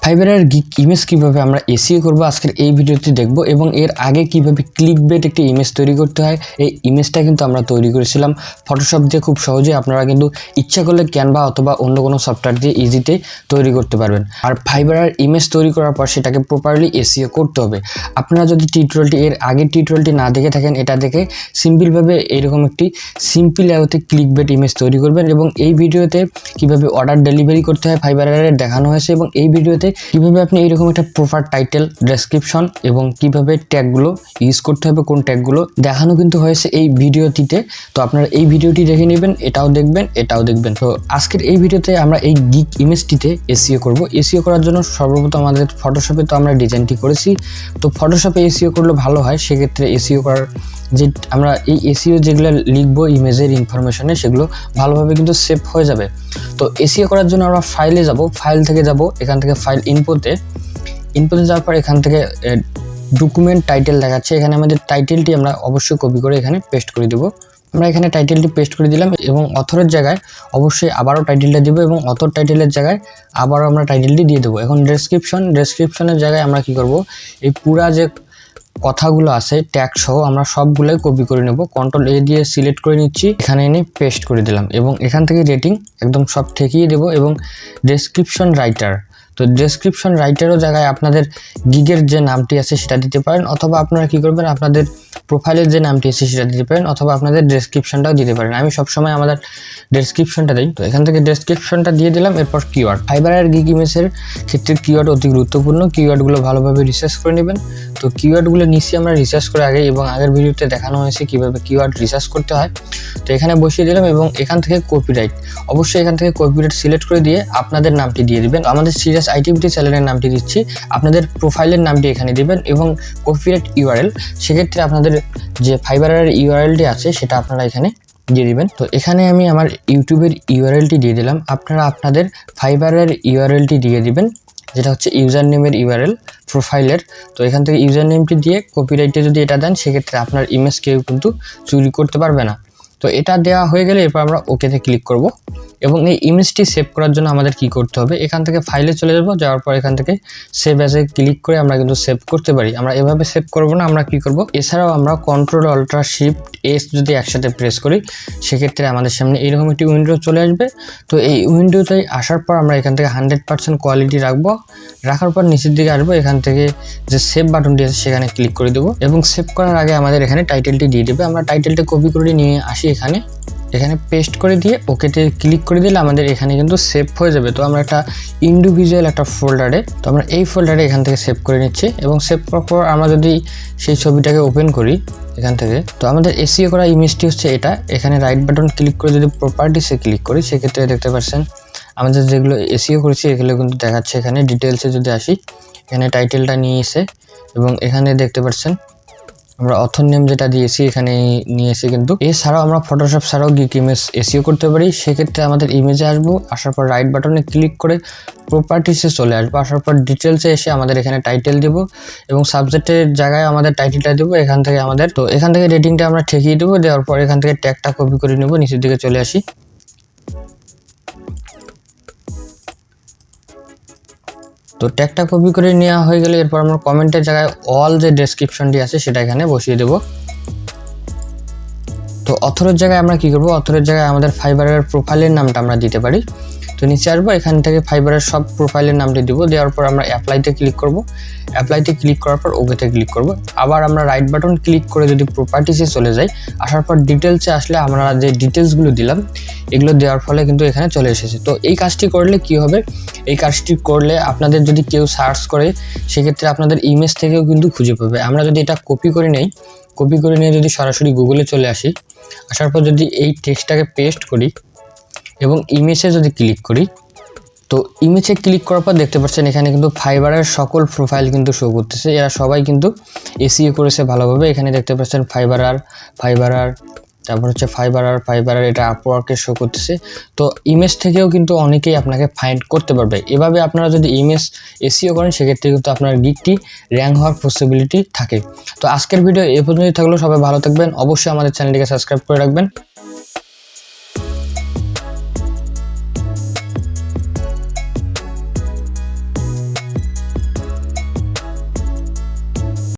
ফাইবারের gig image কিভাবে আমরা এসইও করব আজকের এই ভিডিওতে দেখব এবং এর আগে কিভাবে ক্লিকবেট একটি ইমেজ তৈরি করতে হয় এই ইমেজটা কিন্তু আমরা তৈরি করেছিলাম ফটোশপ দিয়ে খুব সহজে। আপনারা কিন্তু ইচ্ছা করলে ক্যানভা অথবা অন্য কোনো সফটওয়্যার দিয়ে ইজিতে তৈরি করতে পারবেন। আর ফাইবারের ইমেজ তৈরি করার পর সেটাকে প্রপারলি এসইও করতে হবে। আপনারা যদি টিউটোরিয়ালটি এর আগের টিউটোরিয়ালটি না দেখে থাকেন, এটা দেখে সিম্পলভাবে এরকম একটি সিম্পল লেআউটে ক্লিকবেট ইমেজ তৈরি করবেন এবং এই ভিডিওতে কিভাবে অর্ডার ডেলিভারি করতে হয় ফাইবারে দেখানো হয়েছে এবং এই ভিডিওতে কিভাবে আপনি এইরকম একটা প্রপার টাইটেল, ডেসক্রিপশন এবং কিভাবে ট্যাগগুলো ইউজ করতে হবে, কোন ট্যাগগুলো দেখানো কিন্তু হয়েছে এই ভিডিওটিতে। তো আপনারা এই ভিডিওটি দেখে নেবেন, এটাও দেখবেন, এটাও দেখবেন। তো আজকের এই ভিডিওতে আমরা এই গিগ ইমেজটিতে এসইও করব। এসইও করার জন্য সর্বপ্রথম আমাদের ফটোশপে তো আমরা ডিজাইনটি করেছি, তো ফটোশপে এসইও করলে ভালো হয়। সেক্ষেত্রে এসইও করার যে আমরা এই এসইও যেগুলো লিখবো ইমেজের ইনফরমেশনে সেগুলো ভালোভাবে কিন্তু সেভ হয়ে যাবে। তো এসইও করার জন্য আমরা ফাইলে যাব, ফাইল থেকে যাব, এখান থেকে ফাইল ইনপুটে যাওয়ার পর এখান থেকে ডকুমেন্ট টাইটেল দেখাচ্ছে, এখানে আমাদের টাইটেলটি আমরা অবশ্যই কপি করে এখানে পেস্ট করে দেবো। আমরা এখানে টাইটেলটি পেস্ট করে দিলাম এবং অথরের জায়গায় অবশ্যই আবারও টাইটেলটা দেবো এবং অথর টাইটেলের জায়গায় আবারও আমরা টাইটেলটি দিয়ে দেবো। এখন ডেসক্রিপশনের জায়গায় আমরা কি করব, এই পুরা যে কথাগুলো আছে ট্যাগ সহ আমরা সবগুলোই কপি করে নেব। কন্ট্রোল এ দিয়ে সিলেক্ট করে নিচ্ছি, এখানে এনে পেস্ট করে দিলাম এবং এখান থেকে রেটিং একদম সব ঠেকিয়ে দেবো এবং ডেসক্রিপশন রাইটার। তো ডেসক্রিপশন রাইটারও জায়গায় আপনাদের গিগের যে নামটি আছে সেটা দিতে পারেন, অথবা আপনারা কি করবেন আপনাদের প্রোফাইলের যে নামটি আছে সেটা দিতে পারেন, অথবা আপনাদের ডেসক্রিপশনটাও দিতে পারেন। আমি সবসময় আমাদের ডেসক্রিপশনটা দিই, তো এখান থেকে ডেসক্রিপশনটা দিয়ে দিলাম। এরপর কিওয়ার্ড, ফাইবারের গিগ ইমেজের ক্ষেত্রে কিওয়ার্ড অতি গুরুত্বপূর্ণ। কিওয়ার্ডগুলো ভালোভাবে রিসার্চ করে নেবেন। তো কিওয়ার্ডগুলো নিশ্চয়ই আমরা রিসার্চ করে আগে এবং আগের ভিডিওতে দেখানো হয়েছে কীভাবে কিওয়ার্ড রিসার্চ করতে হয়। তো এখানে বসিয়ে দিলাম এবং এখান থেকে কপিরাইট, অবশ্যই এখান থেকে কপিরাইট সিলেক্ট করে দিয়ে আপনাদের নামটি দিয়ে দিবেন। আমাদের সিরিয়াস আইটিবিটি চ্যানেলের নামটি দিচ্ছি, আপনাদের প্রোফাইলের নামটি এখানে দিবেন এবং কপিরাইট ইউআরএল, সেক্ষেত্রে আপনাদের যে ফাইবারের ইউআরএলটি আছে সেটা আপনারা এখানে দিয়ে দিবেন। তো এখানে আমি আমার ইউটিউবের ইউআরএলটি দিয়ে দিলাম, আপনারা আপনাদের ফাইবারের ইউআরএলটি দিয়ে দিবেন, যেটা হচ্ছে ইউজার নেমের ইউআরএল প্রোফাইলের। তো এখান থেকে ইউজার নেমটি দিয়ে কপিরাইটে যদি এটা দেন সেক্ষেত্রে আপনার ইমেজ কেউ কিন্তু চুরি করতে পারবে না। তো এটা দেওয়া হয়ে গেলে এরপর আমরা ওকেতে ক্লিক করব এবং এই ইমেজটি সেভ করার জন্য আমাদের কি করতে হবে, এখান থেকে ফাইলে চলে যাব, যাওয়ার পর এখান থেকে সেভ অ্যাজে ক্লিক করে আমরা কিন্তু সেভ করতে পারি। আমরা এভাবে সেভ করব না, আমরা কি করব, এছাড়াও আমরা কন্ট্রোল অল্টার শিফট এস যদি একসাথে প্রেস করি সেক্ষেত্রে আমাদের সামনে এইরকম একটি উইন্ডো চলে আসবে। তো এই উইন্ডোতে আসার পর আমরা এখান থেকে 100% কোয়ালিটি রাখবো, রাখার পর নিচের দিকে আসবো, এখান থেকে যে সেভ বাটনটি আছে সেখানে ক্লিক করে দেবো এবং সেভ করার আগে আমাদের এখানে টাইটেলটি দিয়ে দেবে। আমরা টাইটেলটা কপি করে নিয়ে আসি, এখানে পেস্ট করে দিয়ে ওকেতে ক্লিক করে দিলে আমাদের এখানে কিন্তু সেভ হয়ে যাবে। তো আমরা একটা ইন্ডিভিজুয়াল একটা ফোল্ডারে, তো আমরা এই ফোল্ডারে এখান থেকে সেভ করে নিচ্ছি এবং সেভ করার পর আমরা যদি সেই ছবিটাকে ওপেন করি এখান থেকে, তো আমাদের এসইও করা ইমেজটি হচ্ছে এটা। এখানে রাইট বাটন ক্লিক করে যদি প্রপার্টিসে ক্লিক করি সেক্ষেত্রে দেখতে পাচ্ছেন আমাদের যেগুলো এসইও করেছি এগুলো কিন্তু দেখাচ্ছে। এখানে ডিটেলসে যদি আসি, এখানে টাইটেলটা নিয়ে এসে এবং এখানে দেখতে পাচ্ছেন আমরা অথর নেম যেটা দিয়েছি এখানে নিয়েছি। কিন্তু এছাড়াও আমরা ফটোশপ ছাড়াও গিগ ইমেজ এসইও করতে পারি। সেক্ষেত্রে আমাদের ইমেজে আসবো, আসার পর রাইট বাটনে ক্লিক করে প্রপার্টিসে চলে আসবো, আসার পর ডিটেলসে এসে আমাদের এখানে টাইটেল দেবো এবং সাবজেক্টের জায়গায় আমাদের টাইটেলটা দেবো। এখান থেকে আমাদের এখান থেকে রেটিংটা আমরা ঠেকিয়ে দেবো, দেওয়ার পর এখান থেকে ট্যাগটা কপি করে নেবো, নিচের দিকে চলে আসি। তো ট্যাগটা কপি করে নেওয়া হয়ে গেলে এরপর আমরা কমেন্টের জায়গায় অল যে ডেসক্রিপশনটি আছে সেটা এখানে বসিয়ে দেব। তো অথরের জায়গায় আমরা কি করব, অথরের জায়গায় আমাদের ফাইবারের প্রোফাইলের নামটা আমরা দিতে পারি। তো নিচে আসবো, এখান থেকে ফাইবারের সব প্রোফাইলের নামটি দিব, দেওয়ার পর আমরা অ্যাপ্লাইতে ক্লিক করব, অ্যাপ্লাইতে ক্লিক করার পর ওকেতে ক্লিক করব। আবার আমরা রাইট বাটন ক্লিক করে যদি প্রপার্টিসে চলে যাই, আসার পর ডিটেলসে আসলে আমরা যে ডিটেলসগুলো দিলাম এগুলো দেওয়ার ফলে কিন্তু এখানে চলে এসেছে। তো এই কাজটি করলে কি হবে, এই কাজটি করলে আপনাদের যদি কেউ সার্চ করে সেক্ষেত্রে আপনাদের ইমেজ থেকেও কিন্তু খুঁজে পাবে। আমরা যদি এটা কপি করে নিয়ে যদি সরাসরি গুগলে চলে আসি, আসার পর যদি এই টেক্সটটাকে পেস্ট করি এবং ইমেজে যদি ক্লিক করি, তো ইমেজে ক্লিক করার পর দেখতে পাচ্ছেন এখানে কিন্তু ফাইবারের সকল প্রোফাইল কিন্তু শো করতেছে। এরা সবাই কিন্তু এসইও করেছে ভালোভাবে। এখানে দেখতে পাচ্ছেন ফাইবারার তারপর হচ্ছে ফাইবারার এটা আপওয়ার্কে শো করতেছে। তো ইমেজ থেকেও কিন্তু অনেকেই আপনাকে ফাইন্ড করতে পারবে। এভাবে আপনারা যদি ইমেজ এসইও করেন সেক্ষেত্রে কিন্তু আপনার গিগটি র্যাঙ্ক হওয়ার পসিবিলিটি থাকে। তো আজকের ভিডিও এ পর্যন্তই থাকলো, সবাই ভালো থাকবেন, অবশ্যই আমাদের চ্যানেলটিকে সাবস্ক্রাইব করে রাখবেন।